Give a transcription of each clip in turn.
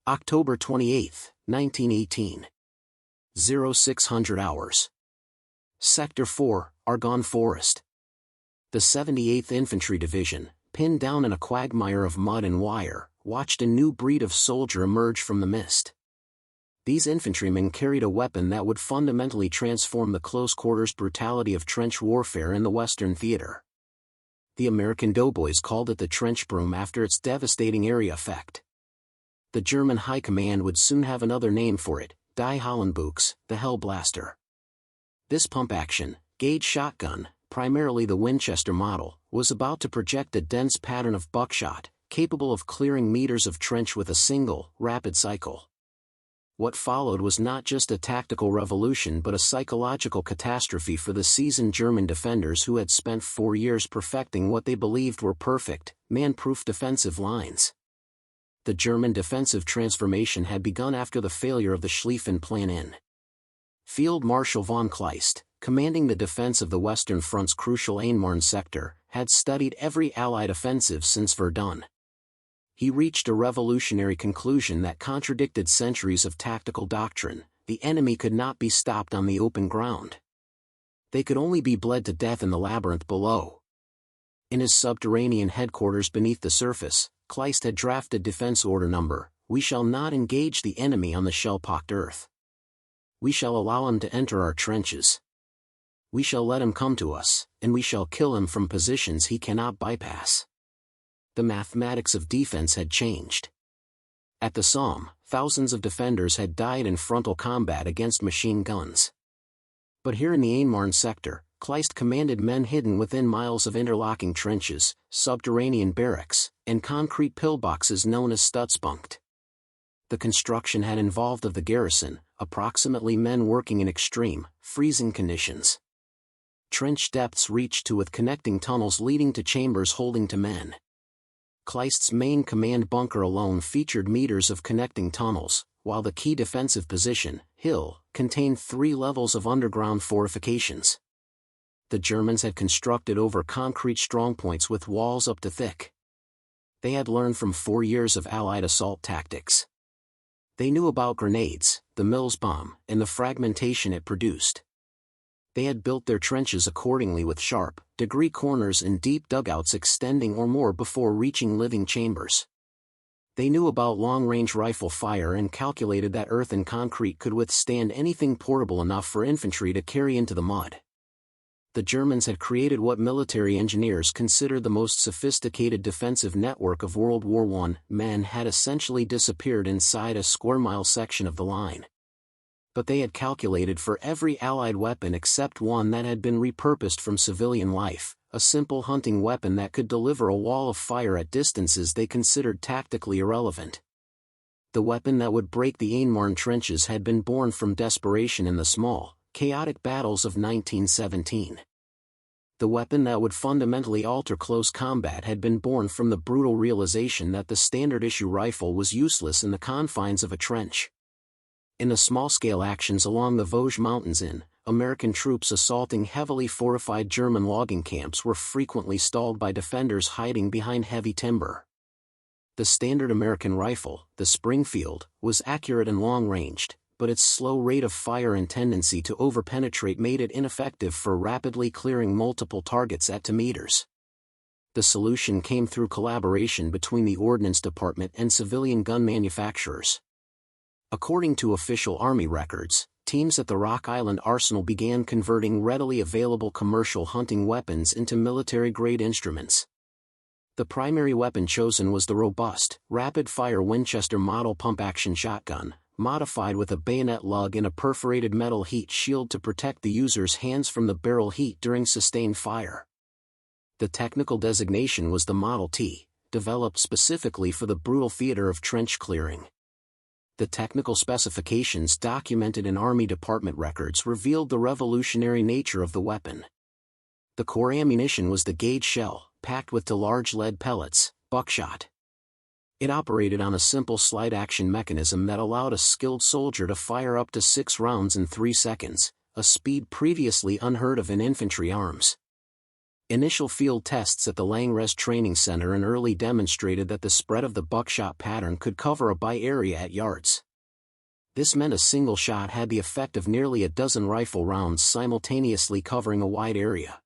October 28, 1918. 0600 hours. Sector 4, Argonne Forest. The 78th Infantry Division, pinned down in a quagmire of mud and wire, watched a new breed of soldier emerge from the mist. These infantrymen carried a weapon that would fundamentally transform the close-quarters brutality of trench warfare in the Western theater. The American doughboys called it the trench broom after its devastating area effect. The German High Command would soon have another name for it, Die Hallenbuchs, the Hell Blaster. This pump-action, gauge shotgun, primarily the Winchester Model, was about to project a dense pattern of buckshot, capable of clearing meters of trench with a single, rapid cycle. What followed was not just a tactical revolution but a psychological catastrophe for the seasoned German defenders who had spent 4 years perfecting what they believed were perfect, man-proof defensive lines. The German defensive transformation had begun after the failure of the Schlieffen Plan in. Field Marshal von Kleist, commanding the defense of the Western Front's crucial Aisne-Marne sector, had studied every Allied offensive since Verdun. He reached a revolutionary conclusion that contradicted centuries of tactical doctrine: the enemy could not be stopped on the open ground. They could only be bled to death in the labyrinth below. In his subterranean headquarters beneath the surface, Kleist had drafted Defense Order No. "We shall not engage the enemy on the shell-pocked earth. We shall allow him to enter our trenches. We shall let him come to us, and we shall kill him from positions he cannot bypass." The mathematics of defense had changed. At the Somme, thousands of defenders had died in frontal combat against machine guns. But here in the Aisne-Marne sector, Kleist commanded men hidden within miles of interlocking trenches, subterranean barracks, and concrete pillboxes known as Stützpunkt. The construction had involved of the garrison, approximately men working in extreme, freezing conditions. Trench depths reached to with connecting tunnels leading to chambers holding to men. Kleist's main command bunker alone featured meters of connecting tunnels, while the key defensive position, Hill, contained 3 levels of underground fortifications. The Germans had constructed over concrete strongpoints with walls up to thick. They had learned from 4 years of Allied assault tactics. They knew about grenades, the Mills bomb, and the fragmentation it produced. They had built their trenches accordingly with sharp, degree corners and deep dugouts extending or more before reaching living chambers. They knew about long-range rifle fire and calculated that earth and concrete could withstand anything portable enough for infantry to carry into the mud. The Germans had created what military engineers considered the most sophisticated defensive network of World War I. Men had essentially disappeared inside a square-mile section of the line. But they had calculated for every Allied weapon except one that had been repurposed from civilian life, a simple hunting weapon that could deliver a wall of fire at distances they considered tactically irrelevant. The weapon that would break the Aisne-Marne trenches had been born from desperation in the small, chaotic battles of 1917. The weapon that would fundamentally alter close combat had been born from the brutal realization that the standard-issue rifle was useless in the confines of a trench. In the small-scale actions along the Vosges Mountains American troops assaulting heavily fortified German logging camps were frequently stalled by defenders hiding behind heavy timber. The standard American rifle, the Springfield, was accurate and long-ranged, but its slow rate of fire and tendency to overpenetrate made it ineffective for rapidly clearing multiple targets at 2 meters. The solution came through collaboration between the Ordnance Department and civilian gun manufacturers. According to official Army records, teams at the Rock Island Arsenal began converting readily available commercial hunting weapons into military-grade instruments. The primary weapon chosen was the robust, rapid-fire Winchester Model pump-action shotgun, modified with a bayonet lug and a perforated metal heat shield to protect the user's hands from the barrel heat during sustained fire. The technical designation was the Model T, developed specifically for the brutal theater of trench clearing. The technical specifications documented in Army Department records revealed the revolutionary nature of the weapon. The core ammunition was the gauge shell, packed with large lead pellets, buckshot. It operated on a simple slide-action mechanism that allowed a skilled soldier to fire up to 6 rounds in 3 seconds, a speed previously unheard of in infantry arms. Initial field tests at the Langres Training Center and early demonstrated that the spread of the buckshot pattern could cover a by area at yards. This meant a single shot had the effect of nearly a dozen rifle rounds simultaneously covering a wide area.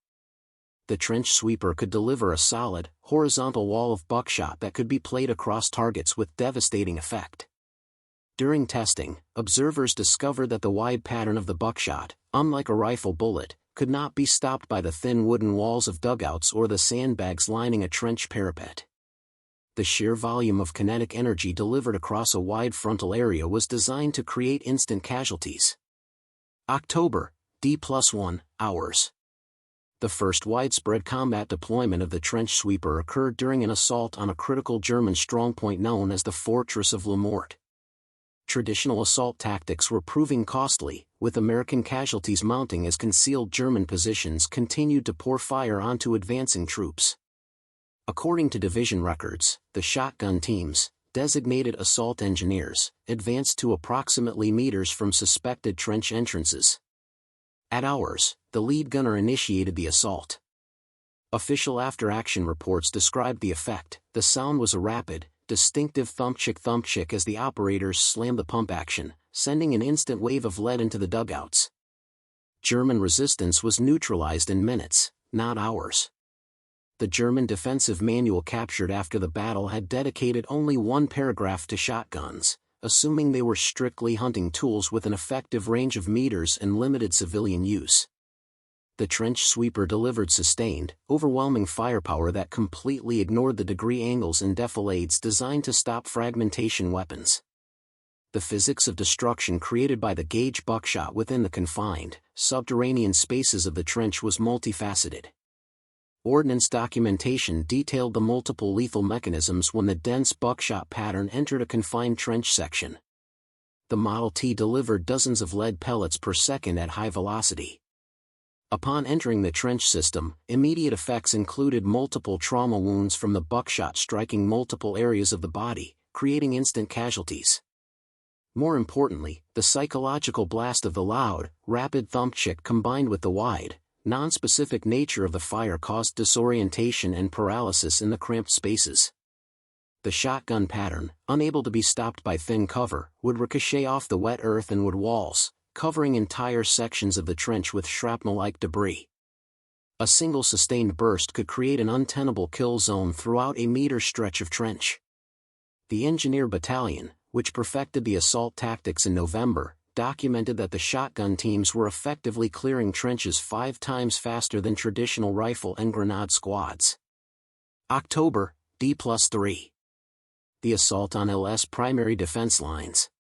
The trench sweeper could deliver a solid, horizontal wall of buckshot that could be played across targets with devastating effect. During testing, observers discovered that the wide pattern of the buckshot, unlike a rifle bullet, could not be stopped by the thin wooden walls of dugouts or the sandbags lining a trench parapet. The sheer volume of kinetic energy delivered across a wide frontal area was designed to create instant casualties. October, D+1 hours. The first widespread combat deployment of the trench sweeper occurred during an assault on a critical German strongpoint known as the Fortress of Le Mort. Traditional assault tactics were proving costly, with American casualties mounting as concealed German positions continued to pour fire onto advancing troops. According to division records, the shotgun teams, designated assault engineers, advanced to approximately meters from suspected trench entrances. At hours, the lead gunner initiated the assault. Official after-action reports described the effect. The sound was a rapid, distinctive thump-chick as the operators slammed the pump action, sending an instant wave of lead into the dugouts. German resistance was neutralized in minutes, not hours. The German defensive manual captured after the battle had dedicated only one paragraph to shotguns, assuming they were strictly hunting tools with an effective range of meters and limited civilian use. The trench sweeper delivered sustained, overwhelming firepower that completely ignored the degree angles and defilades designed to stop fragmentation weapons. The physics of destruction created by the gauge buckshot within the confined, subterranean spaces of the trench was multifaceted. Ordnance documentation detailed the multiple lethal mechanisms when the dense buckshot pattern entered a confined trench section. The Model T delivered dozens of lead pellets per second at high velocity. Upon entering the trench system, immediate effects included multiple trauma wounds from the buckshot striking multiple areas of the body, creating instant casualties. More importantly, the psychological blast of the loud, rapid thump-chick combined with the wide, non-specific nature of the fire caused disorientation and paralysis in the cramped spaces. The shotgun pattern, unable to be stopped by thin cover, would ricochet off the wet earth and wood walls, covering entire sections of the trench with shrapnel-like debris. A single sustained burst could create an untenable kill zone throughout a meter stretch of trench. The Engineer Battalion, which perfected the assault tactics in November, documented that the shotgun teams were effectively clearing trenches 5 times faster than traditional rifle and grenade squads. October, D+3. The assault on LS primary defense lines.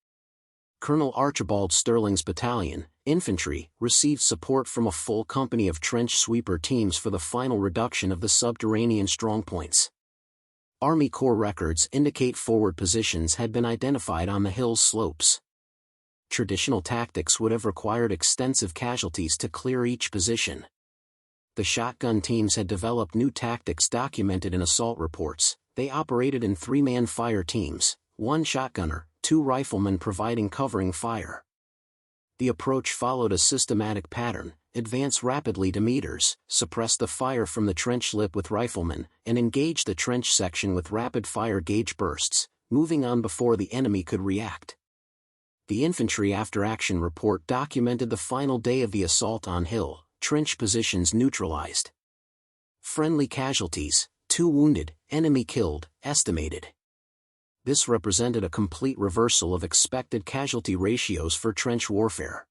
Colonel Archibald Sterling's battalion, infantry, received support from a full company of trench sweeper teams for the final reduction of the subterranean strongpoints. Army Corps records indicate forward positions had been identified on the hill's slopes. Traditional tactics would have required extensive casualties to clear each position. The shotgun teams had developed new tactics documented in assault reports. They operated in 3-man fire teams, 1 shotgunner, 2 riflemen providing covering fire. The approach followed a systematic pattern: advance rapidly to meters, suppress the fire from the trench lip with riflemen, and engage the trench section with rapid-fire gauge bursts, moving on before the enemy could react. The infantry after-action report documented the final day of the assault on hill, trench positions neutralized. Friendly casualties, 2 wounded, enemy killed, estimated. This represented a complete reversal of expected casualty ratios for trench warfare.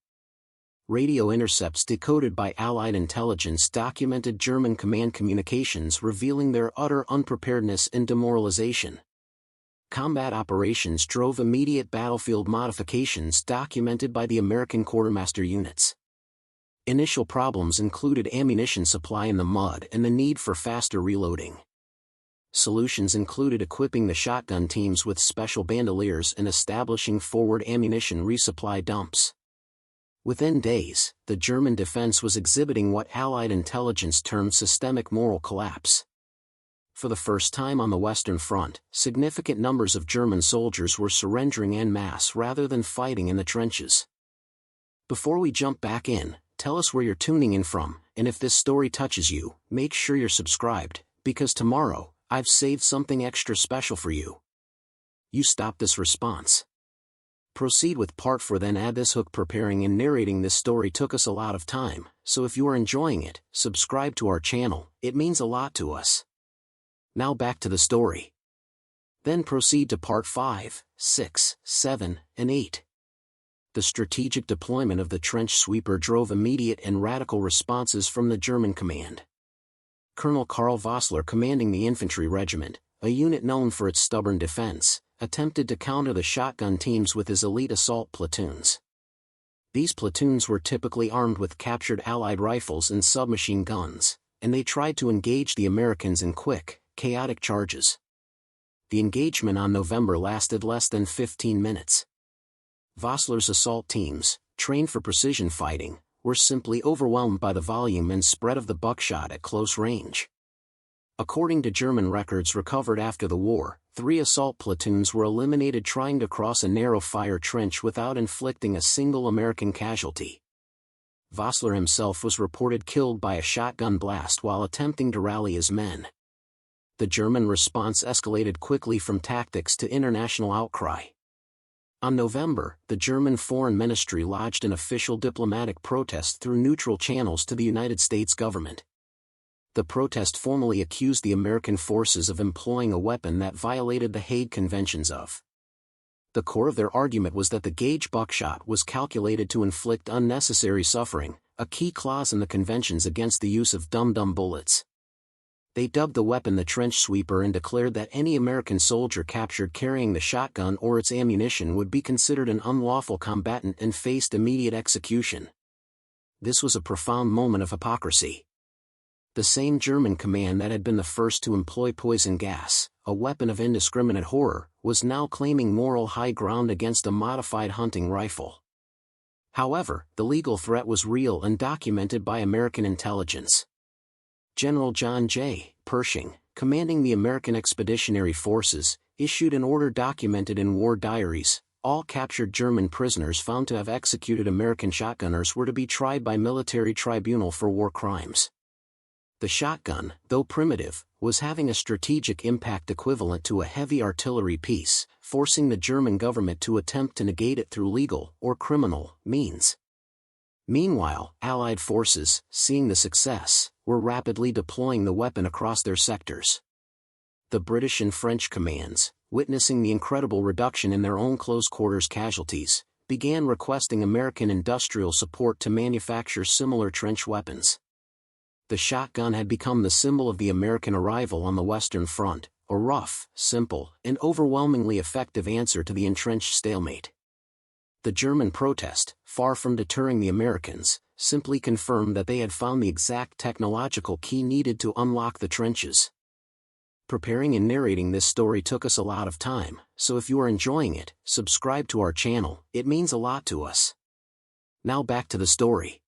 Radio intercepts decoded by Allied intelligence documented German command communications revealing their utter unpreparedness and demoralization. Combat operations drove immediate battlefield modifications documented by the American quartermaster units. Initial problems included ammunition supply in the mud and the need for faster reloading. Solutions included equipping the shotgun teams with special bandoliers and establishing forward ammunition resupply dumps. Within days, the German defense was exhibiting what Allied intelligence termed systemic moral collapse. For the first time on the Western Front, significant numbers of German soldiers were surrendering en masse rather than fighting in the trenches. Before we jump back in, tell us where you're tuning in from, and if this story touches you, make sure you're subscribed, because tomorrow, I've saved something extra special for you. You stop this response. Proceed with part 4, then add this hook. Preparing and narrating this story took us a lot of time, so if you are enjoying it, subscribe to our channel, it means a lot to us. Now back to the story. Then proceed to part 5, 6, 7, and 8. The strategic deployment of the trench sweeper drove immediate and radical responses from the German command. Colonel Karl Vossler, commanding the infantry regiment, a unit known for its stubborn defense, attempted to counter the shotgun teams with his elite assault platoons. These platoons were typically armed with captured Allied rifles and submachine guns, and they tried to engage the Americans in quick, chaotic charges. The engagement on November lasted less than 15 minutes. Vossler's assault teams, trained for precision fighting, were simply overwhelmed by the volume and spread of the buckshot at close range. According to German records recovered after the war, 3 assault platoons were eliminated trying to cross a narrow fire trench without inflicting a single American casualty. Vossler himself was reported killed by a shotgun blast while attempting to rally his men. The German response escalated quickly from tactics to international outcry. On November, the German Foreign Ministry lodged an official diplomatic protest through neutral channels to the United States government. The protest formally accused the American forces of employing a weapon that violated the Hague Conventions of. The core of their argument was that the gauge buckshot was calculated to inflict unnecessary suffering, a key clause in the conventions against the use of dum-dum bullets. They dubbed the weapon the trench sweeper and declared that any American soldier captured carrying the shotgun or its ammunition would be considered an unlawful combatant and faced immediate execution. This was a profound moment of hypocrisy. The same German command that had been the first to employ poison gas, a weapon of indiscriminate horror, was now claiming moral high ground against a modified hunting rifle. However, the legal threat was real and documented by American intelligence. General John J. Pershing, commanding the American Expeditionary Forces, issued an order documented in war diaries. All captured German prisoners found to have executed American shotgunners were to be tried by military tribunal for war crimes. The shotgun, though primitive, was having a strategic impact equivalent to a heavy artillery piece, forcing the German government to attempt to negate it through legal or criminal means. Meanwhile, Allied forces, seeing the success, were rapidly deploying the weapon across their sectors. The British and French commands, witnessing the incredible reduction in their own close-quarters casualties, began requesting American industrial support to manufacture similar trench weapons. The shotgun had become the symbol of the American arrival on the Western Front, a rough, simple, and overwhelmingly effective answer to the entrenched stalemate. The German protest, far from deterring the Americans, simply confirmed that they had found the exact technological key needed to unlock the trenches. Preparing and narrating this story took us a lot of time, so if you are enjoying it, subscribe to our channel, it means a lot to us. Now back to the story.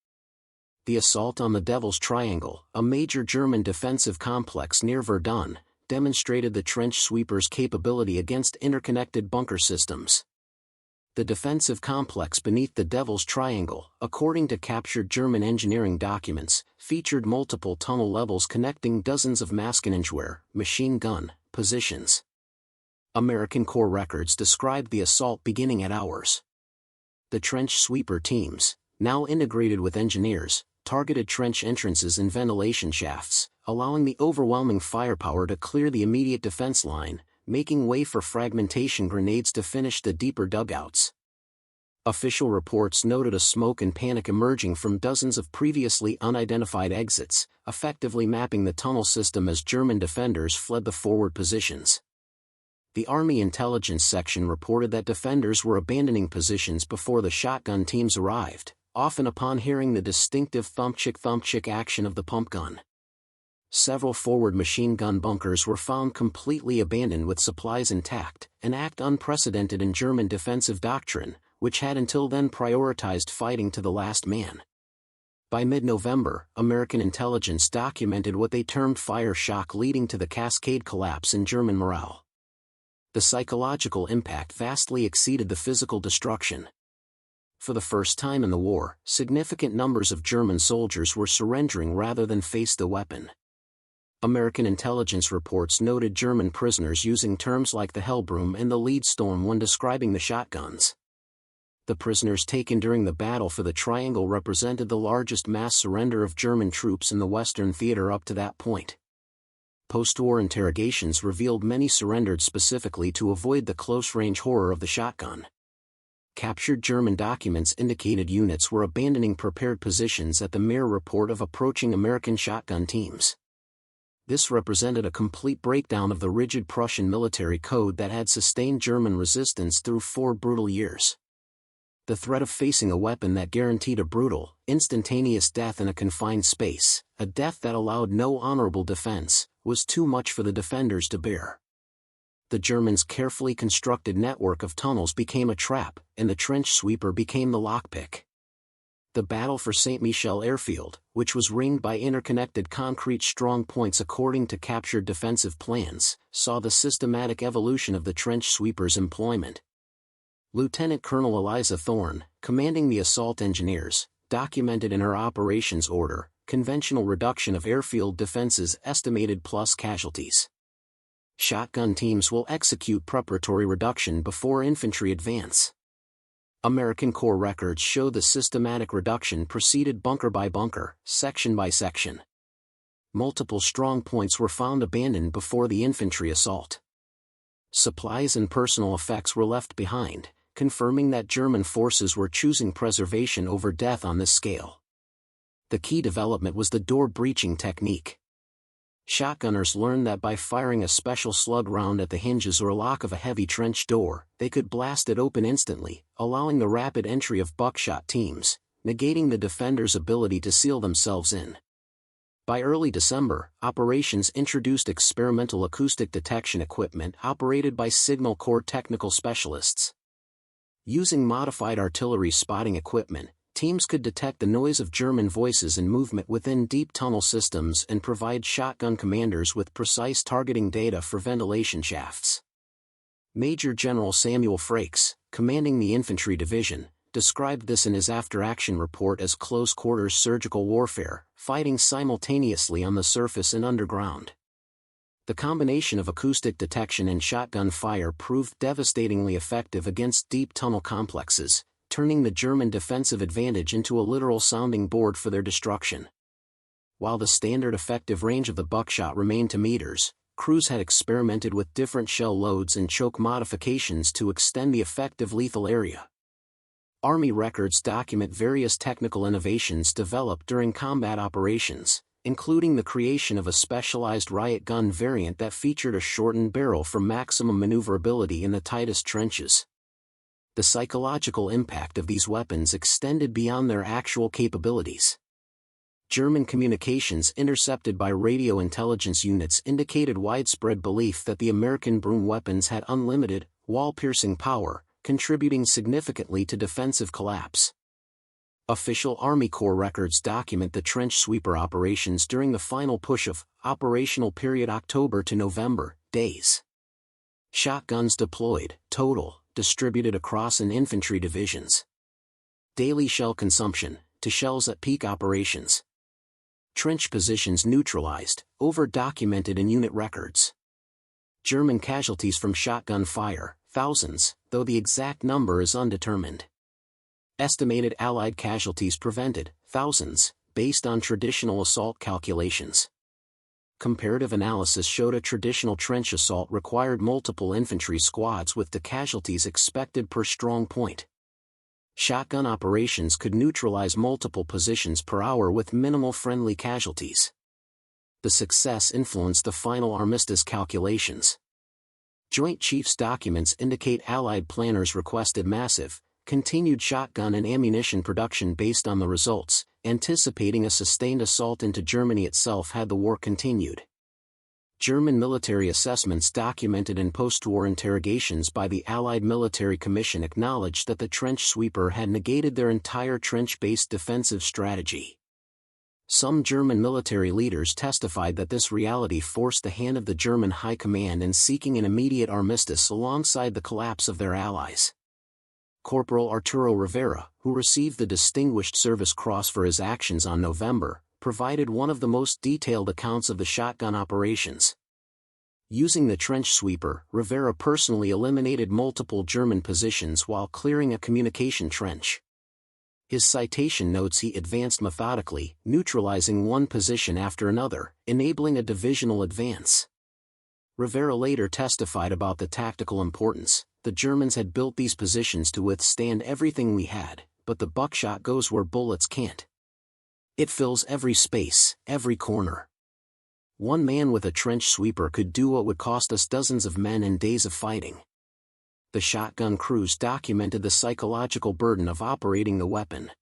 The assault on the Devil's Triangle, a major German defensive complex near Verdun, demonstrated the trench sweeper's capability against interconnected bunker systems. The defensive complex beneath the Devil's Triangle, according to captured German engineering documents, featured multiple tunnel levels connecting dozens of maskiningeware, machine gun, positions. American Corps records described the assault beginning at hours. The trench sweeper teams, now integrated with engineers, targeted trench entrances and ventilation shafts, allowing the overwhelming firepower to clear the immediate defense line, making way for fragmentation grenades to finish the deeper dugouts. Official reports noted a smoke and panic emerging from dozens of previously unidentified exits, effectively mapping the tunnel system as German defenders fled the forward positions. The Army Intelligence Section reported that defenders were abandoning positions before the shotgun teams arrived, often upon hearing the distinctive thump-chick action of the pump gun. Several forward machine gun bunkers were found completely abandoned with supplies intact, an act unprecedented in German defensive doctrine, which had until then prioritized fighting to the last man. By mid-November, American intelligence documented what they termed fire shock, leading to the cascade collapse in German morale. The psychological impact vastly exceeded the physical destruction. For the first time in the war, significant numbers of German soldiers were surrendering rather than face the weapon. American intelligence reports noted German prisoners using terms like the Hellbroom and the Leadstorm when describing the shotguns. The prisoners taken during the battle for the Triangle represented the largest mass surrender of German troops in the Western Theater up to that point. Post-war interrogations revealed many surrendered specifically to avoid the close-range horror of the shotgun. Captured German documents indicated units were abandoning prepared positions at the mere report of approaching American shotgun teams. This represented a complete breakdown of the rigid Prussian military code that had sustained German resistance through 4 brutal years. The threat of facing a weapon that guaranteed a brutal, instantaneous death in a confined space, a death that allowed no honorable defense, was too much for the defenders to bear. The Germans' carefully constructed network of tunnels became a trap, and the trench sweeper became the lockpick. The battle for St. Michel Airfield, which was ringed by interconnected concrete strong points according to captured defensive plans, saw the systematic evolution of the trench sweeper's employment. Lieutenant Colonel Eliza Thorne, commanding the assault engineers, documented in her operations order, conventional reduction of airfield defenses estimated plus casualties. Shotgun teams will execute preparatory reduction before infantry advance. American Corps records show the systematic reduction proceeded bunker by bunker, section by section. Multiple strong points were found abandoned before the infantry assault. Supplies and personal effects were left behind, confirming that German forces were choosing preservation over death on this scale. The key development was the door-breaching technique. Shotgunners learned that by firing a special slug round at the hinges or lock of a heavy trench door, they could blast it open instantly, allowing the rapid entry of buckshot teams, negating the defenders' ability to seal themselves in. By early December, operations introduced experimental acoustic detection equipment operated by Signal Corps technical specialists. Using modified artillery spotting equipment, teams could detect the noise of German voices and movement within deep tunnel systems and provide shotgun commanders with precise targeting data for ventilation shafts. Major General Samuel Frakes, commanding the infantry division, described this in his after-action report as close-quarters surgical warfare, fighting simultaneously on the surface and underground. The combination of acoustic detection and shotgun fire proved devastatingly effective against deep tunnel complexes, turning the German defensive advantage into a literal sounding board for their destruction. While the standard effective range of the buckshot remained to meters, crews had experimented with different shell loads and choke modifications to extend the effective lethal area. Army records document various technical innovations developed during combat operations, including the creation of a specialized riot gun variant that featured a shortened barrel for maximum maneuverability in the tightest trenches. The psychological impact of these weapons extended beyond their actual capabilities. German communications intercepted by radio intelligence units indicated widespread belief that the American broom weapons had unlimited, wall-piercing power, contributing significantly to defensive collapse. Official Army Corps records document the trench sweeper operations during the final push of operational period October to November days. Shotguns deployed, total, distributed across an infantry divisions. Daily shell consumption, to shells at peak operations. Trench positions neutralized, over-documented in unit records. German casualties from shotgun fire, thousands, though the exact number is undetermined. Estimated Allied casualties prevented, thousands, based on traditional assault calculations. Comparative analysis showed a traditional trench assault required multiple infantry squads with the casualties expected per strong point. Shotgun operations could neutralize multiple positions per hour with minimal friendly casualties. The success influenced the final armistice calculations. Joint Chiefs documents indicate Allied planners requested massive, continued shotgun and ammunition production based on the results, anticipating a sustained assault into Germany itself had the war continued. German military assessments documented in post-war interrogations by the Allied Military Commission acknowledged that the trench sweeper had negated their entire trench-based defensive strategy. Some German military leaders testified that this reality forced the hand of the German High Command in seeking an immediate armistice alongside the collapse of their allies. Corporal Arturo Rivera, who received the Distinguished Service Cross for his actions on November, provided one of the most detailed accounts of the shotgun operations. Using the trench sweeper, Rivera personally eliminated multiple German positions while clearing a communication trench. His citation notes he advanced methodically, neutralizing one position after another, enabling a divisional advance. Rivera later testified about the tactical importance. The Germans had built these positions to withstand everything we had, but the buckshot goes where bullets can't. It fills every space, every corner. One man with a trench sweeper could do what would cost us dozens of men and days of fighting. The shotgun crews documented the psychological burden of operating the weapon.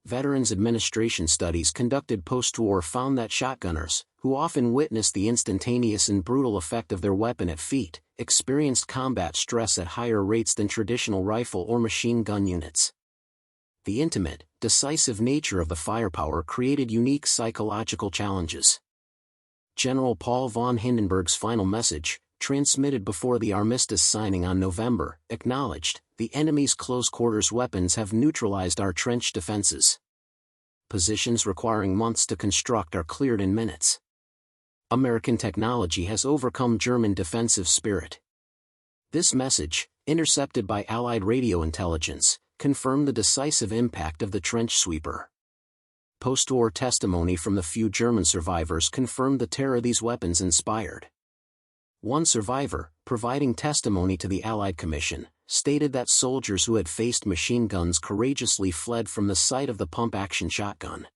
Veterans Administration studies conducted post-war found that shotgunners, who often witnessed the instantaneous and brutal effect of their weapon at feet, experienced combat stress at higher rates than traditional rifle or machine gun units. The intimate, decisive nature of the firepower created unique psychological challenges. General Paul von Hindenburg's final message, transmitted before the armistice signing on November, acknowledged, "The enemy's close-quarters weapons have neutralized our trench defenses. Positions requiring months to construct are cleared in minutes. American technology has overcome German defensive spirit." This message, intercepted by Allied radio intelligence, confirmed the decisive impact of the trench sweeper. Post-war testimony from the few German survivors confirmed the terror these weapons inspired. One survivor, providing testimony to the Allied Commission, stated that soldiers who had faced machine guns courageously fled from the sight of the pump-action shotgun.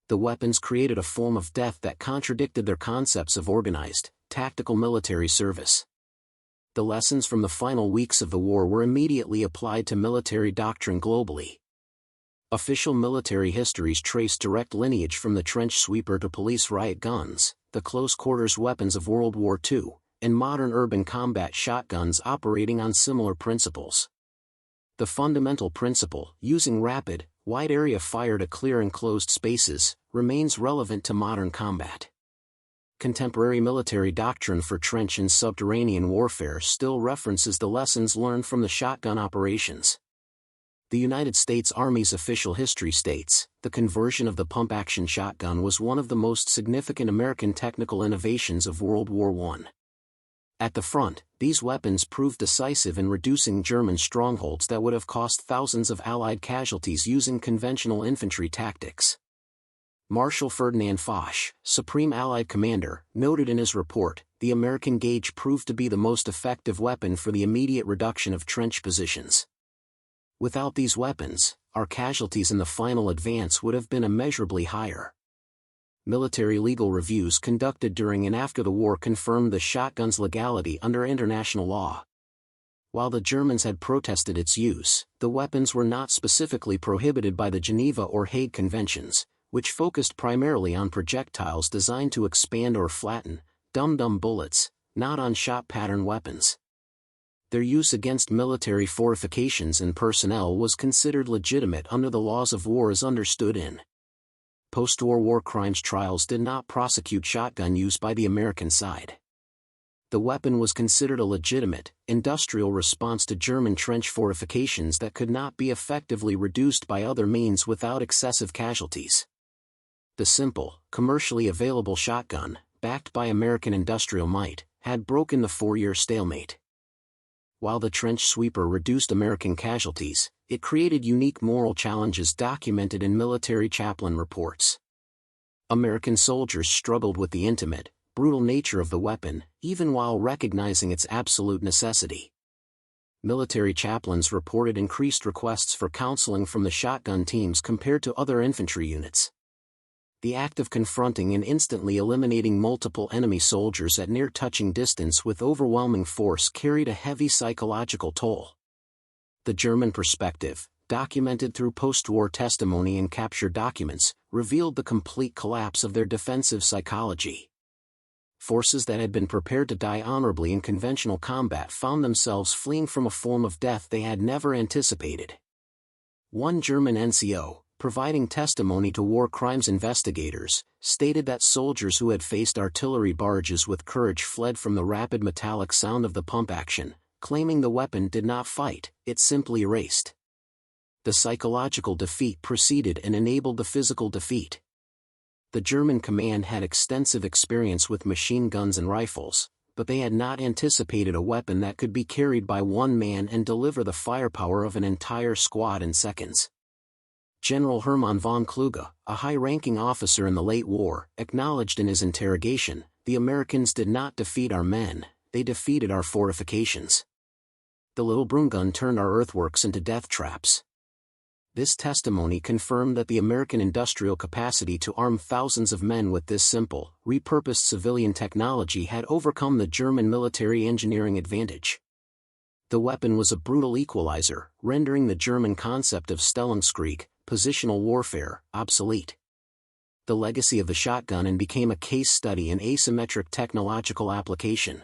The weapons created a form of death that contradicted their concepts of organized, tactical military service. The lessons from the final weeks of the war were immediately applied to military doctrine globally. Official military histories trace direct lineage from the trench sweeper to police riot guns, the close-quarters weapons of World War II, and modern urban combat shotguns operating on similar principles. The fundamental principle, using rapid, wide-area fire to clear enclosed spaces, remains relevant to modern combat. Contemporary military doctrine for trench and subterranean warfare still references the lessons learned from the shotgun operations. The United States Army's official history states, "The conversion of the pump-action shotgun was one of the most significant American technical innovations of World War I." At the front, these weapons proved decisive in reducing German strongholds that would have cost thousands of Allied casualties using conventional infantry tactics. Marshal Ferdinand Foch, Supreme Allied Commander, noted in his report, "The American gauge proved to be the most effective weapon for the immediate reduction of trench positions. Without these weapons, our casualties in the final advance would have been immeasurably higher." Military legal reviews conducted during and after the war confirmed the shotgun's legality under international law. While the Germans had protested its use, the weapons were not specifically prohibited by the Geneva or Hague Conventions, which focused primarily on projectiles designed to expand or flatten, dum-dum bullets, not on shot-pattern weapons. Their use against military fortifications and personnel was considered legitimate under the laws of war as understood in. Post-war war crimes trials did not prosecute shotgun use by the American side. The weapon was considered a legitimate, industrial response to German trench fortifications that could not be effectively reduced by other means without excessive casualties. The simple, commercially available shotgun, backed by American industrial might, had broken the 4-year stalemate. While the trench sweeper reduced American casualties, it created unique moral challenges documented in military chaplain reports. American soldiers struggled with the intimate, brutal nature of the weapon, even while recognizing its absolute necessity. Military chaplains reported increased requests for counseling from the shotgun teams compared to other infantry units. The act of confronting and instantly eliminating multiple enemy soldiers at near-touching distance with overwhelming force carried a heavy psychological toll. The German perspective, documented through post-war testimony and captured documents, revealed the complete collapse of their defensive psychology. Forces that had been prepared to die honorably in conventional combat found themselves fleeing from a form of death they had never anticipated. One German NCO, providing testimony to war crimes investigators, stated that soldiers who had faced artillery barrages with courage fled from the rapid metallic sound of the pump action, claiming the weapon did not fight, it simply erased. The psychological defeat preceded and enabled the physical defeat. The German command had extensive experience with machine guns and rifles, but they had not anticipated a weapon that could be carried by one man and deliver the firepower of an entire squad in seconds. General Hermann von Kluge, a high-ranking officer in the late war, acknowledged in his interrogation, "The Americans did not defeat our men, they defeated our fortifications. The little broom gun turned our earthworks into death traps." This testimony confirmed that the American industrial capacity to arm thousands of men with this simple, repurposed civilian technology had overcome the German military engineering advantage. The weapon was a brutal equalizer, rendering the German concept of Stellungskrieg, positional warfare, obsolete. The legacy of the shotgun and became a case study in asymmetric technological application.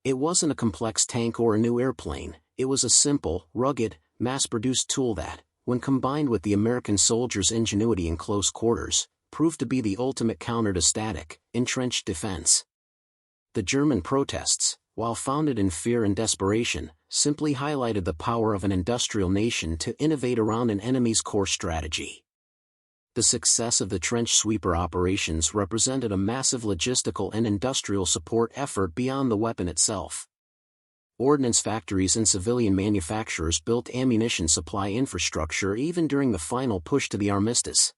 It wasn't a complex tank or a new airplane, it was a simple, rugged, mass-produced tool that, when combined with the American soldiers' ingenuity in close quarters, proved to be the ultimate counter to static, entrenched defense. The German protests, while founded in fear and desperation, simply highlighted the power of an industrial nation to innovate around an enemy's core strategy. The success of the trench sweeper operations represented a massive logistical and industrial support effort beyond the weapon itself. Ordnance factories and civilian manufacturers built ammunition supply infrastructure even during the final push to the armistice.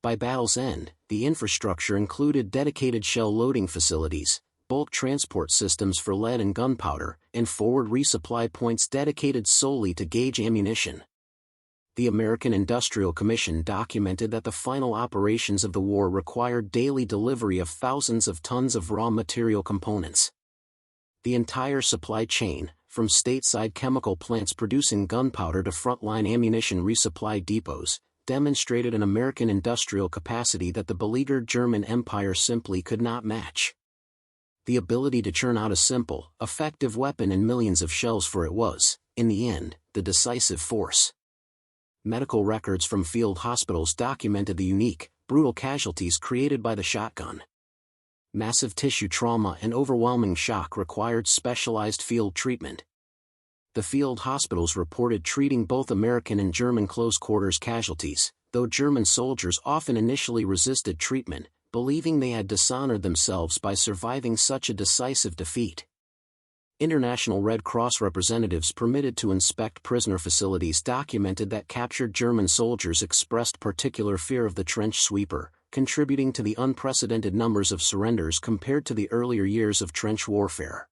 By battle's end, the infrastructure included dedicated shell loading facilities, bulk transport systems for lead and gunpowder, and forward resupply points dedicated solely to gauge ammunition. The American Industrial Commission documented that the final operations of the war required daily delivery of thousands of tons of raw material components. The entire supply chain, from stateside chemical plants producing gunpowder to frontline ammunition resupply depots, demonstrated an American industrial capacity that the beleaguered German Empire simply could not match. The ability to churn out a simple, effective weapon and millions of shells for it was, in the end, the decisive force. Medical records from field hospitals documented the unique, brutal casualties created by the shotgun. Massive tissue trauma and overwhelming shock required specialized field treatment. The field hospitals reported treating both American and German close-quarters casualties, though German soldiers often initially resisted treatment, believing they had dishonored themselves by surviving such a decisive defeat. International Red Cross representatives permitted to inspect prisoner facilities documented that captured German soldiers expressed particular fear of the trench sweeper, contributing to the unprecedented numbers of surrenders compared to the earlier years of trench warfare.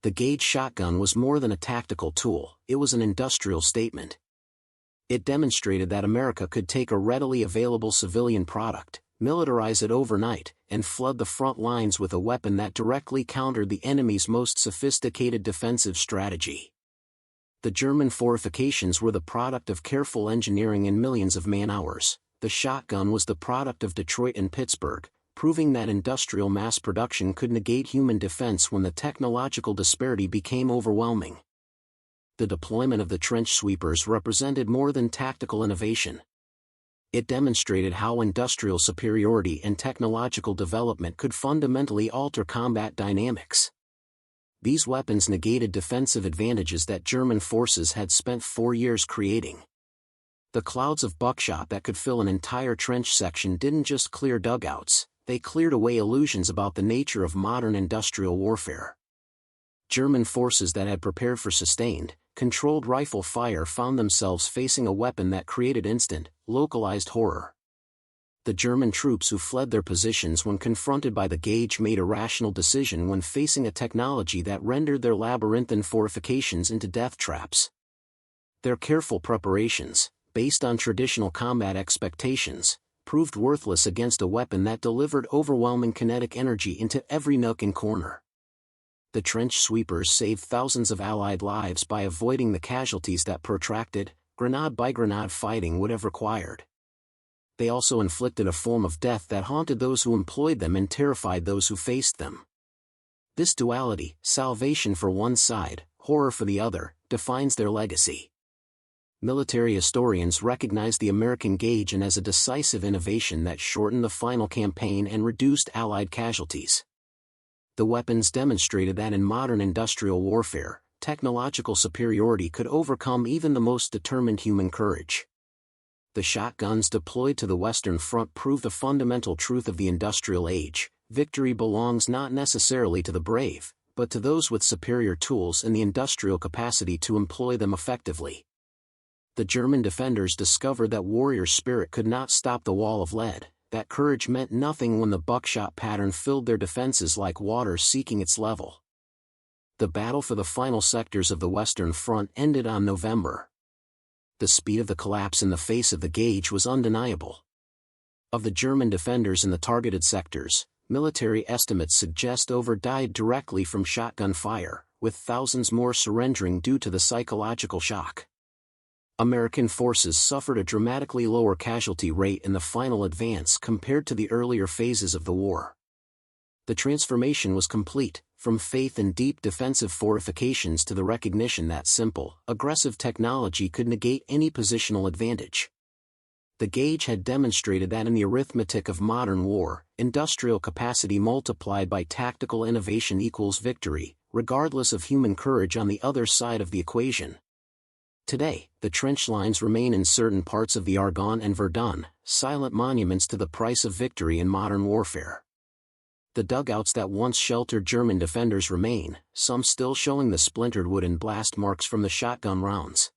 The gauge shotgun was more than a tactical tool, it was an industrial statement. It demonstrated that America could take a readily available civilian product, militarize it overnight, and flood the front lines with a weapon that directly countered the enemy's most sophisticated defensive strategy. The German fortifications were the product of careful engineering and millions of man-hours. The shotgun was the product of Detroit and Pittsburgh, proving that industrial mass production could negate human defense when the technological disparity became overwhelming. The deployment of the trench sweepers represented more than tactical innovation. It demonstrated how industrial superiority and technological development could fundamentally alter combat dynamics. These weapons negated defensive advantages that German forces had spent 4 years creating. The clouds of buckshot that could fill an entire trench section didn't just clear dugouts, they cleared away illusions about the nature of modern industrial warfare. German forces that had prepared for sustained, controlled rifle fire found themselves facing a weapon that created instant, localized horror. The German troops who fled their positions when confronted by the gauge made a rational decision when facing a technology that rendered their labyrinthine fortifications into death traps. Their careful preparations, based on traditional combat expectations, proved worthless against a weapon that delivered overwhelming kinetic energy into every nook and corner. The trench sweepers saved thousands of Allied lives by avoiding the casualties that protracted, grenade-by-grenade fighting would have required. They also inflicted a form of death that haunted those who employed them and terrified those who faced them. This duality, salvation for one side, horror for the other, defines their legacy. Military historians recognize the American gauge as a decisive innovation that shortened the final campaign and reduced Allied casualties. The weapons demonstrated that in modern industrial warfare, technological superiority could overcome even the most determined human courage. The shotguns deployed to the Western Front proved a fundamental truth of the industrial age: victory belongs not necessarily to the brave, but to those with superior tools and the industrial capacity to employ them effectively. The German defenders discovered that warrior spirit could not stop the wall of lead, that courage meant nothing when the buckshot pattern filled their defenses like water seeking its level. The battle for the final sectors of the Western Front ended on November. The speed of the collapse in the face of the gauge was undeniable. Of the German defenders in the targeted sectors, military estimates suggest over died directly from shotgun fire, with thousands more surrendering due to the psychological shock. American forces suffered a dramatically lower casualty rate in the final advance compared to the earlier phases of the war. The transformation was complete, from faith in deep defensive fortifications to the recognition that simple, aggressive technology could negate any positional advantage. The gauge had demonstrated that in the arithmetic of modern war, industrial capacity multiplied by tactical innovation equals victory, regardless of human courage on the other side of the equation. Today, the trench lines remain in certain parts of the Argonne and Verdun, silent monuments to the price of victory in modern warfare. The dugouts that once sheltered German defenders remain, some still showing the splintered wood and blast marks from the shotgun rounds.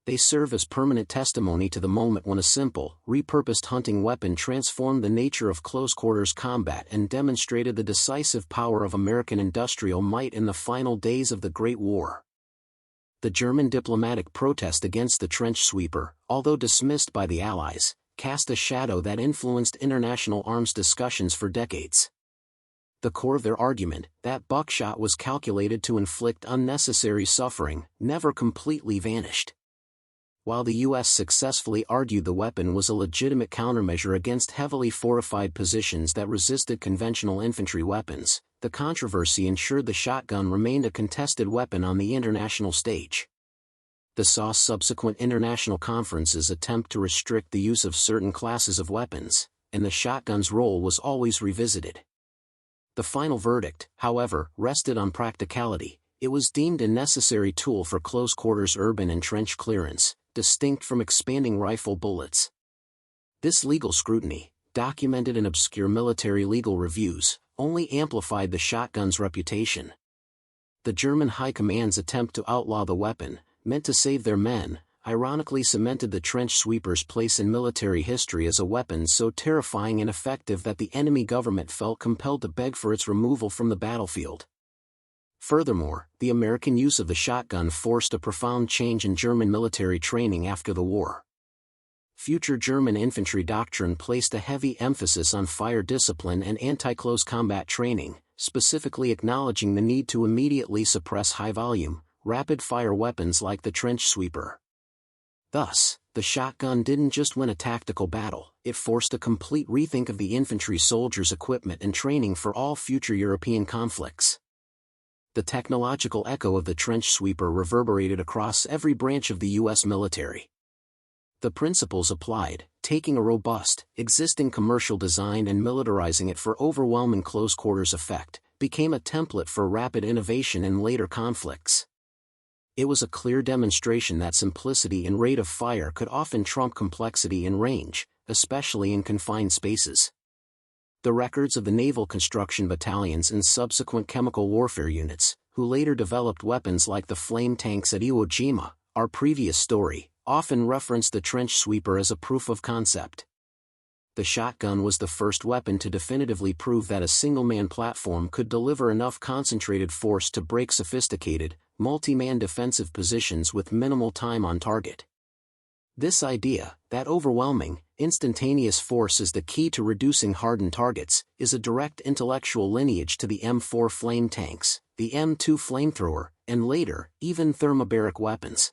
They serve as permanent testimony to the moment when a simple, repurposed hunting weapon transformed the nature of close-quarters combat and demonstrated the decisive power of American industrial might in the final days of the Great War. The German diplomatic protest against the trench sweeper, although dismissed by the Allies, cast a shadow that influenced international arms discussions for decades. The core of their argument, that buckshot was calculated to inflict unnecessary suffering, never completely vanished. While the U.S. successfully argued the weapon was a legitimate countermeasure against heavily fortified positions that resisted conventional infantry weapons, the controversy ensured the shotgun remained a contested weapon on the international stage. The subsequent international conferences attempt to restrict the use of certain classes of weapons, and the shotgun's role was always revisited. The final verdict, however, rested on practicality. It was deemed a necessary tool for close-quarters urban and trench clearance, distinct from expanding rifle bullets. This legal scrutiny, documented in obscure military legal reviews, only amplified the shotgun's reputation. The German High Command's attempt to outlaw the weapon, meant to save their men, ironically cemented the trench sweeper's place in military history as a weapon so terrifying and effective that the enemy government felt compelled to beg for its removal from the battlefield. Furthermore, the American use of the shotgun forced a profound change in German military training after the war. Future German infantry doctrine placed a heavy emphasis on fire discipline and anti-close combat training, specifically acknowledging the need to immediately suppress high-volume, rapid-fire weapons like the trench sweeper. Thus, the shotgun didn't just win a tactical battle, it forced a complete rethink of the infantry soldiers' equipment and training for all future European conflicts. The technological echo of the trench sweeper reverberated across every branch of the U.S. military. The principles applied, taking a robust, existing commercial design and militarizing it for overwhelming close-quarters effect, became a template for rapid innovation in later conflicts. It was a clear demonstration that simplicity and rate of fire could often trump complexity and range, especially in confined spaces. The records of the naval construction battalions and subsequent chemical warfare units, who later developed weapons like the flame tanks at Iwo Jima, our previous story, often referenced the trench sweeper as a proof of concept. The shotgun was the first weapon to definitively prove that a single-man platform could deliver enough concentrated force to break sophisticated, multi-man defensive positions with minimal time on target. This idea, that overwhelming, instantaneous force is the key to reducing hardened targets, is a direct intellectual lineage to the M4 flame tanks, the M2 flamethrower, and later, even thermobaric weapons.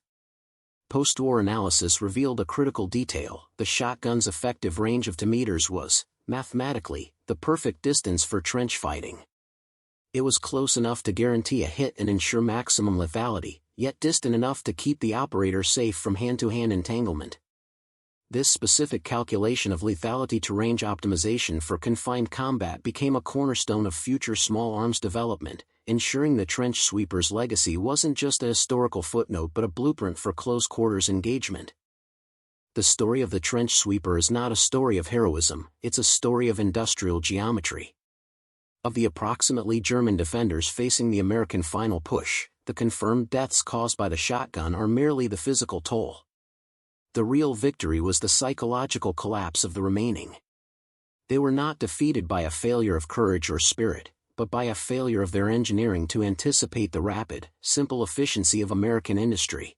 Post-war analysis revealed a critical detail: the shotgun's effective range of 2 meters was, mathematically, the perfect distance for trench fighting. It was close enough to guarantee a hit and ensure maximum lethality, yet distant enough to keep the operator safe from hand-to-hand entanglement. This specific calculation of lethality to range optimization for confined combat became a cornerstone of future small arms development, ensuring the trench sweeper's legacy wasn't just a historical footnote but a blueprint for close-quarters engagement. The story of the trench sweeper is not a story of heroism, it's a story of industrial geometry. Of the approximately German defenders facing the American final push, the confirmed deaths caused by the shotgun are merely the physical toll. The real victory was the psychological collapse of the remaining. They were not defeated by a failure of courage or spirit, but by a failure of their engineering to anticipate the rapid, simple efficiency of American industry.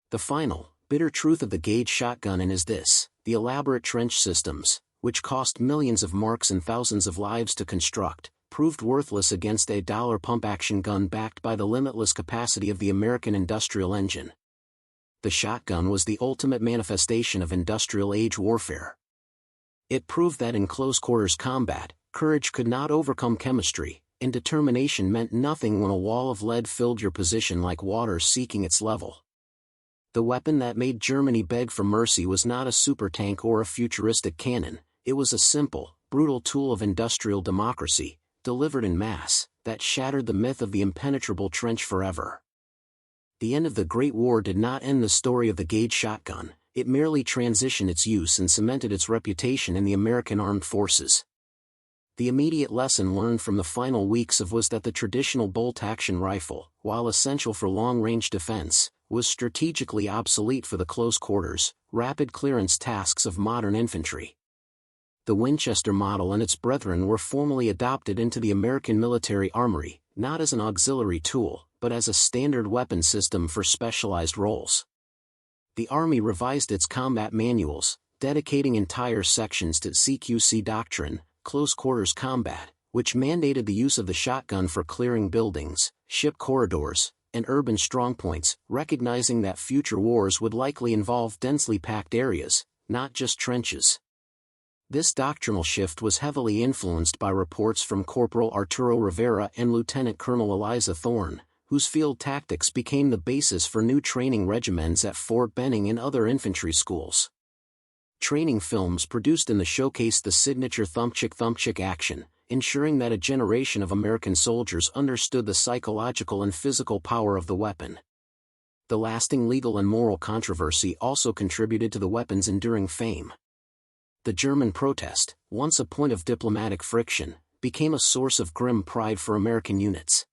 The final, bitter truth of the Gage shotgun is this: the elaborate trench systems, which cost millions of marks and thousands of lives to construct, proved worthless against a dollar pump-action gun backed by the limitless capacity of the American industrial engine. The shotgun was the ultimate manifestation of industrial-age warfare. It proved that in close-quarters combat, courage could not overcome chemistry, and determination meant nothing when a wall of lead filled your position like water seeking its level. The weapon that made Germany beg for mercy was not a supertank or a futuristic cannon, it was a simple, brutal tool of industrial democracy, delivered in mass, that shattered the myth of the impenetrable trench forever. The end of the Great War did not end the story of the Gage shotgun, it merely transitioned its use and cemented its reputation in the American armed forces. The immediate lesson learned from the final weeks was that the traditional bolt-action rifle, while essential for long-range defense, was strategically obsolete for the close-quarters, rapid clearance tasks of modern infantry. The Winchester Model and its brethren were formally adopted into the American military armory, not as an auxiliary tool, but as a standard weapon system for specialized roles. The Army revised its combat manuals, dedicating entire sections to CQC doctrine, close-quarters combat, which mandated the use of the shotgun for clearing buildings, ship corridors, and urban strongpoints, recognizing that future wars would likely involve densely packed areas, not just trenches. This doctrinal shift was heavily influenced by reports from Corporal Arturo Rivera and Lieutenant Colonel Eliza Thorne, whose field tactics became the basis for new training regimens at Fort Benning and other infantry schools. Training films produced in the showcased the signature thumpchick action, ensuring that a generation of American soldiers understood the psychological and physical power of the weapon. The lasting legal and moral controversy also contributed to the weapon's enduring fame. The German protest, once a point of diplomatic friction, became a source of grim pride for American units.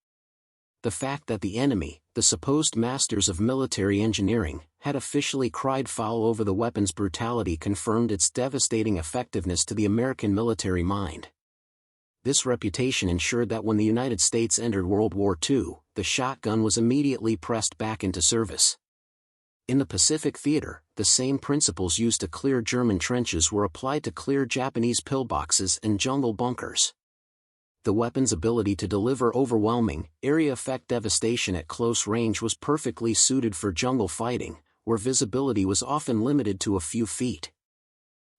The fact that the enemy, the supposed masters of military engineering, had officially cried foul over the weapon's brutality confirmed its devastating effectiveness to the American military mind. This reputation ensured that when the United States entered World War II, the shotgun was immediately pressed back into service. In the Pacific Theater, the same principles used to clear German trenches were applied to clear Japanese pillboxes and jungle bunkers. The weapon's ability to deliver overwhelming, area-effect devastation at close range was perfectly suited for jungle fighting, where visibility was often limited to a few feet.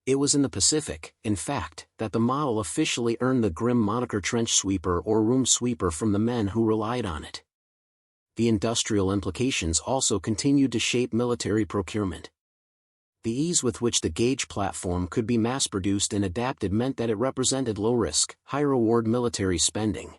It was in the Pacific, in fact, that the model officially earned the grim moniker trench sweeper or room sweeper from the men who relied on it. The industrial implications also continued to shape military procurement. The ease with which the Gage platform could be mass-produced and adapted meant that it represented low-risk, high-reward military spending.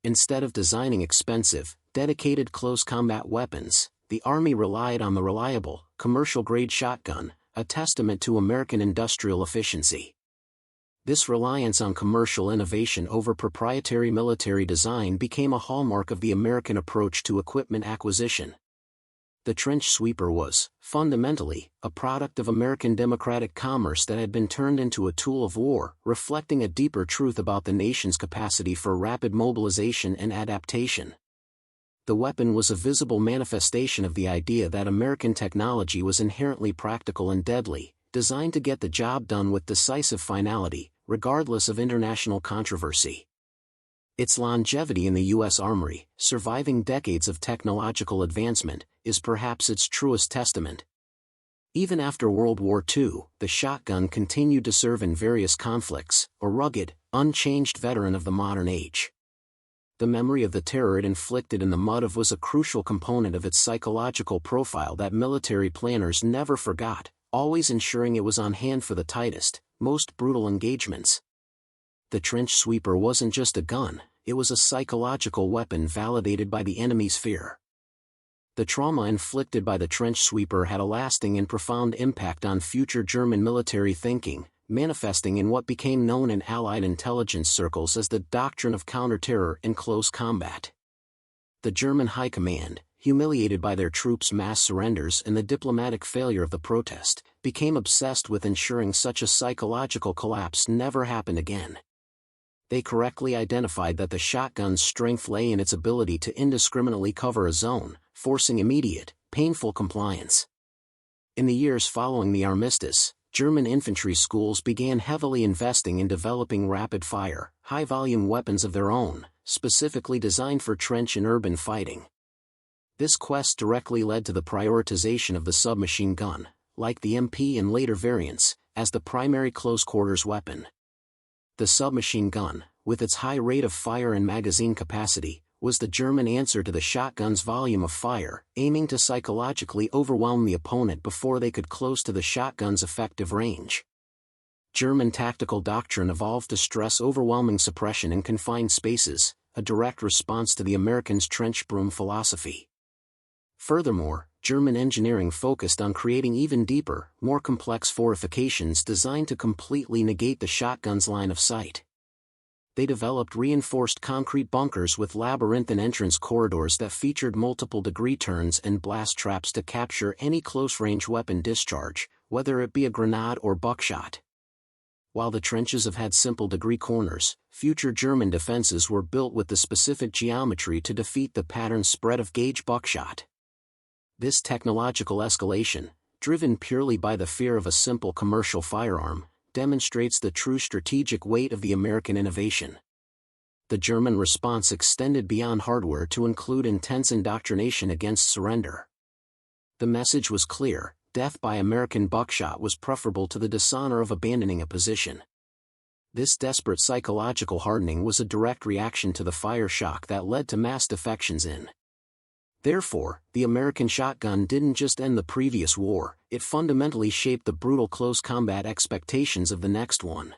Instead of designing expensive, dedicated close combat weapons, the Army relied on the reliable, commercial-grade shotgun, a testament to American industrial efficiency. This reliance on commercial innovation over proprietary military design became a hallmark of the American approach to equipment acquisition. The trench sweeper was, fundamentally, a product of American democratic commerce that had been turned into a tool of war, reflecting a deeper truth about the nation's capacity for rapid mobilization and adaptation. The weapon was a visible manifestation of the idea that American technology was inherently practical and deadly, designed to get the job done with decisive finality, regardless of international controversy. Its longevity in the U.S. Armory, surviving decades of technological advancement, is perhaps its truest testament. Even after World War II, the shotgun continued to serve in various conflicts, a rugged, unchanged veteran of the modern age. The memory of the terror it inflicted in the mud was a crucial component of its psychological profile that military planners never forgot, always ensuring it was on hand for the tightest, most brutal engagements. The trench sweeper wasn't just a gun, it was a psychological weapon validated by the enemy's fear. The trauma inflicted by the trench sweeper had a lasting and profound impact on future German military thinking, manifesting in what became known in Allied intelligence circles as the doctrine of counter-terror in close combat. The German High Command, humiliated by their troops' mass surrenders and the diplomatic failure of the protest, became obsessed with ensuring such a psychological collapse never happened again. They correctly identified that the shotgun's strength lay in its ability to indiscriminately cover a zone, forcing immediate, painful compliance. In the years following the armistice, German infantry schools began heavily investing in developing rapid-fire, high-volume weapons of their own, specifically designed for trench and urban fighting. This quest directly led to the prioritization of the submachine gun, like the MP and later variants, as the primary close-quarters weapon. The submachine gun, with its high rate of fire and magazine capacity, was the German answer to the shotgun's volume of fire, aiming to psychologically overwhelm the opponent before they could close to the shotgun's effective range. German tactical doctrine evolved to stress overwhelming suppression in confined spaces, a direct response to the Americans' trench broom philosophy. Furthermore, German engineering focused on creating even deeper, more complex fortifications designed to completely negate the shotgun's line of sight. They developed reinforced concrete bunkers with labyrinthine entrance corridors that featured multiple degree turns and blast traps to capture any close-range weapon discharge, whether it be a grenade or buckshot. While the trenches have had simple degree corners, future German defenses were built with the specific geometry to defeat the pattern spread of gauge buckshot. This technological escalation, driven purely by the fear of a simple commercial firearm, demonstrates the true strategic weight of the American innovation. The German response extended beyond hardware to include intense indoctrination against surrender. The message was clear: death by American buckshot was preferable to the dishonor of abandoning a position. This desperate psychological hardening was a direct reaction to the fire shock that led to mass defections in. Therefore, the American shotgun didn't just end the previous war, it fundamentally shaped the brutal close combat expectations of the next one.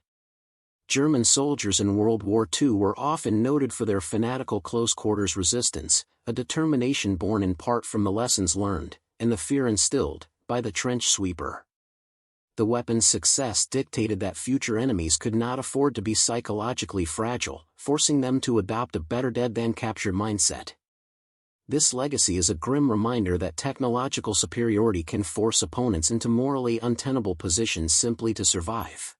German soldiers in World War II were often noted for their fanatical close-quarters resistance, a determination born in part from the lessons learned, and the fear instilled, by the trench sweeper. The weapon's success dictated that future enemies could not afford to be psychologically fragile, forcing them to adopt a better dead than captured mindset. This legacy is a grim reminder that technological superiority can force opponents into morally untenable positions simply to survive.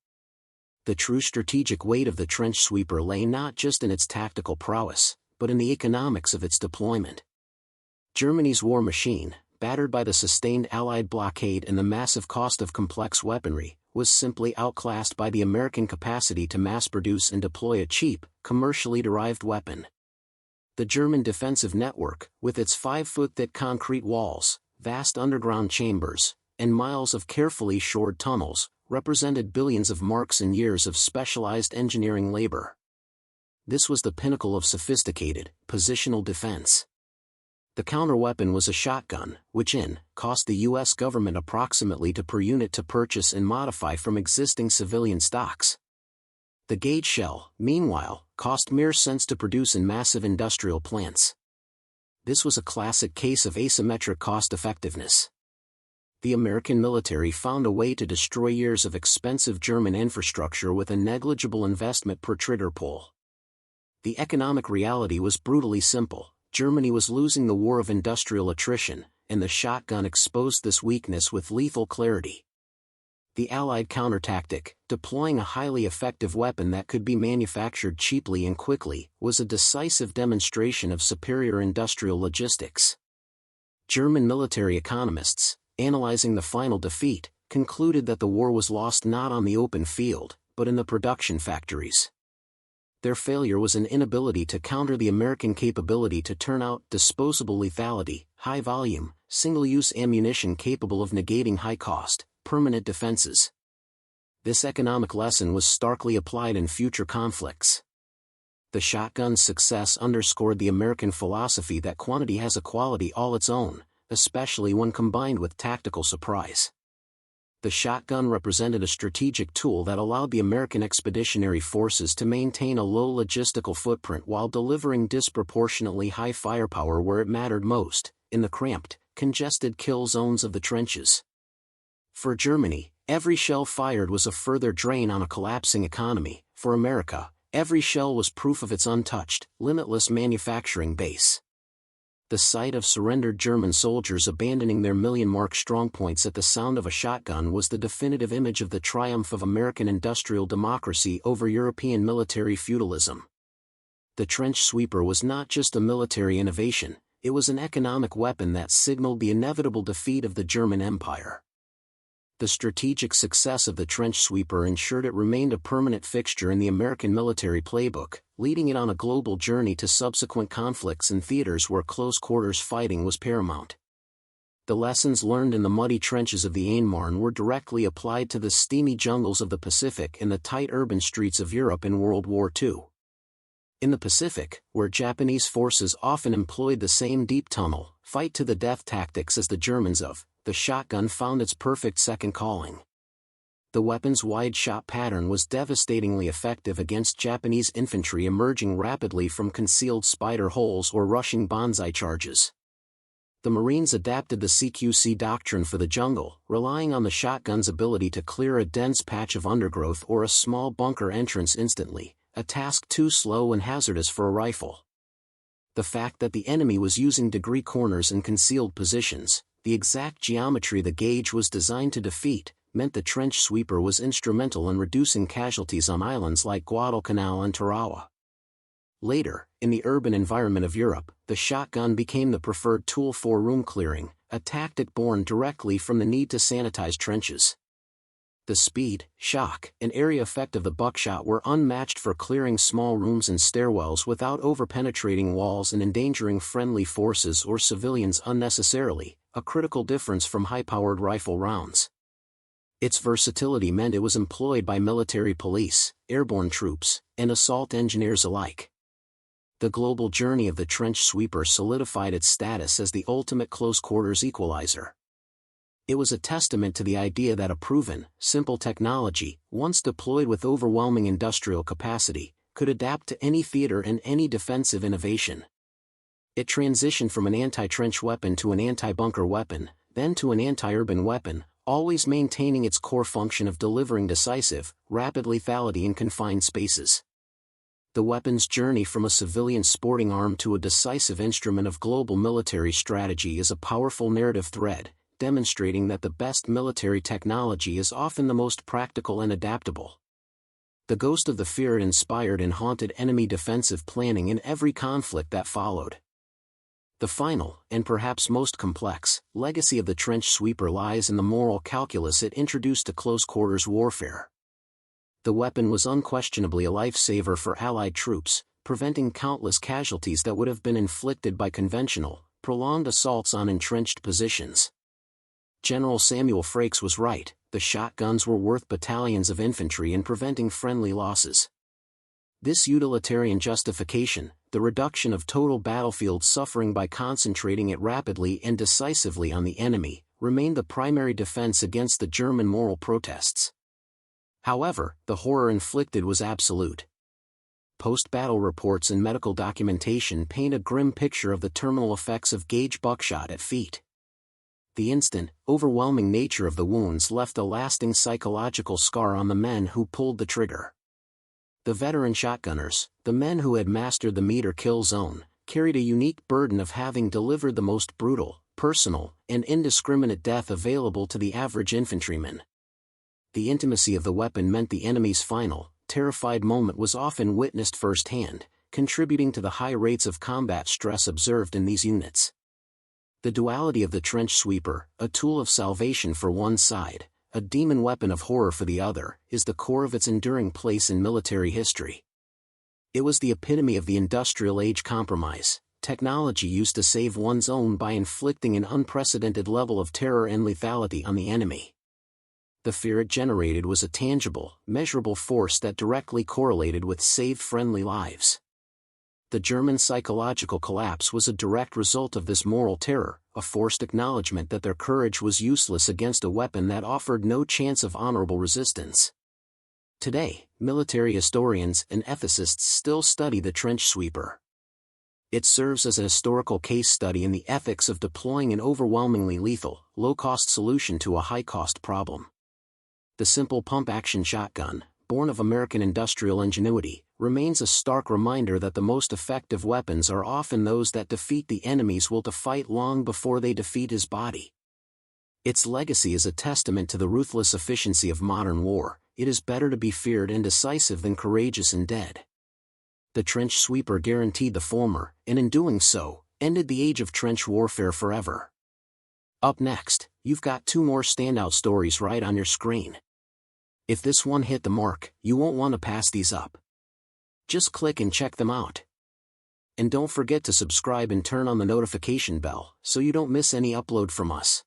The true strategic weight of the trench sweeper lay not just in its tactical prowess, but in the economics of its deployment. Germany's war machine, battered by the sustained Allied blockade and the massive cost of complex weaponry, was simply outclassed by the American capacity to mass-produce and deploy a cheap, commercially derived weapon. The German defensive network, with its 5-foot-thick concrete walls, vast underground chambers, and miles of carefully shored tunnels, represented billions of marks and years of specialized engineering labor. This was the pinnacle of sophisticated, positional defense. The counterweapon was a shotgun, which cost the U.S. government approximately per unit to purchase and modify from existing civilian stocks. The gauge shell, meanwhile, cost mere cents to produce in massive industrial plants. This was a classic case of asymmetric cost-effectiveness. The American military found a way to destroy years of expensive German infrastructure with a negligible investment per trigger pull. The economic reality was brutally simple: Germany was losing the war of industrial attrition, and the shotgun exposed this weakness with lethal clarity. The Allied counter-tactic, deploying a highly effective weapon that could be manufactured cheaply and quickly, was a decisive demonstration of superior industrial logistics. German military economists, analyzing the final defeat, concluded that the war was lost not on the open field, but in the production factories. Their failure was an inability to counter the American capability to turn out disposable lethality, high-volume, single-use ammunition capable of negating high-cost, permanent defenses. This economic lesson was starkly applied in future conflicts. The shotgun's success underscored the American philosophy that quantity has a quality all its own, especially when combined with tactical surprise. The shotgun represented a strategic tool that allowed the American Expeditionary Forces to maintain a low logistical footprint while delivering disproportionately high firepower where it mattered most, in the cramped, congested kill zones of the trenches. For Germany, every shell fired was a further drain on a collapsing economy. For America, every shell was proof of its untouched, limitless manufacturing base. The sight of surrendered German soldiers abandoning their million-mark strongpoints at the sound of a shotgun was the definitive image of the triumph of American industrial democracy over European military feudalism. The trench sweeper was not just a military innovation, it was an economic weapon that signaled the inevitable defeat of the German Empire. The strategic success of the trench sweeper ensured it remained a permanent fixture in the American military playbook, leading it on a global journey to subsequent conflicts in theaters where close-quarters fighting was paramount. The lessons learned in the muddy trenches of the Aisne-Marne were directly applied to the steamy jungles of the Pacific and the tight urban streets of Europe in World War II. In the Pacific, where Japanese forces often employed the same deep tunnel, fight-to-the-death tactics as the Germans of, the shotgun found its perfect second calling. The weapon's wide-shot pattern was devastatingly effective against Japanese infantry emerging rapidly from concealed spider holes or rushing banzai charges. The Marines adapted the CQC doctrine for the jungle, relying on the shotgun's ability to clear a dense patch of undergrowth or a small bunker entrance instantly, a task too slow and hazardous for a rifle. The fact that the enemy was using degree corners and concealed positions, the exact geometry the gauge was designed to defeat, meant the trench sweeper was instrumental in reducing casualties on islands like Guadalcanal and Tarawa. Later, in the urban environment of Europe, the shotgun became the preferred tool for room clearing, a tactic born directly from the need to sanitize trenches. The speed, shock, and area effect of the buckshot were unmatched for clearing small rooms and stairwells without overpenetrating walls and endangering friendly forces or civilians unnecessarily, a critical difference from high-powered rifle rounds. Its versatility meant it was employed by military police, airborne troops, and assault engineers alike. The global journey of the trench sweeper solidified its status as the ultimate close-quarters equalizer. It was a testament to the idea that a proven, simple technology, once deployed with overwhelming industrial capacity, could adapt to any theater and any defensive innovation. It transitioned from an anti-trench weapon to an anti-bunker weapon, then to an anti-urban weapon, always maintaining its core function of delivering decisive, rapid lethality in confined spaces. The weapon's journey from a civilian sporting arm to a decisive instrument of global military strategy is a powerful narrative thread, demonstrating that the best military technology is often the most practical and adaptable. The ghost of the fear it inspired and haunted enemy defensive planning in every conflict that followed. The final, and perhaps most complex, legacy of the trench sweeper lies in the moral calculus it introduced to close-quarters warfare. The weapon was unquestionably a lifesaver for Allied troops, preventing countless casualties that would have been inflicted by conventional, prolonged assaults on entrenched positions. General Samuel Frakes was right, the shotguns were worth battalions of infantry in preventing friendly losses. This utilitarian justification, the reduction of total battlefield suffering by concentrating it rapidly and decisively on the enemy, remained the primary defense against the German moral protests. However, the horror inflicted was absolute. Post-battle reports and medical documentation paint a grim picture of the terminal effects of gauge buckshot at feet. The instant, overwhelming nature of the wounds left a lasting psychological scar on the men who pulled the trigger. The veteran shotgunners, the men who had mastered the meter-kill zone, carried a unique burden of having delivered the most brutal, personal, and indiscriminate death available to the average infantryman. The intimacy of the weapon meant the enemy's final, terrified moment was often witnessed firsthand, contributing to the high rates of combat stress observed in these units. The duality of the trench sweeper, a tool of salvation for one side, a demon weapon of horror for the other, is the core of its enduring place in military history. It was the epitome of the industrial age compromise, technology used to save one's own by inflicting an unprecedented level of terror and lethality on the enemy. The fear it generated was a tangible, measurable force that directly correlated with saved friendly lives. The German psychological collapse was a direct result of this moral terror, a forced acknowledgement that their courage was useless against a weapon that offered no chance of honorable resistance. Today, military historians and ethicists still study the trench sweeper. It serves as a historical case study in the ethics of deploying an overwhelmingly lethal, low-cost solution to a high-cost problem. The simple pump-action shotgun, born of American industrial ingenuity, remains a stark reminder that the most effective weapons are often those that defeat the enemy's will to fight long before they defeat his body. Its legacy is a testament to the ruthless efficiency of modern war. It is better to be feared and decisive than courageous and dead. The trench sweeper guaranteed the former, and in doing so, ended the age of trench warfare forever. Up next, you've got two more standout stories right on your screen. If this one hit the mark, you won't want to pass these up. Just click and check them out. And don't forget to subscribe and turn on the notification bell so you don't miss any upload from us.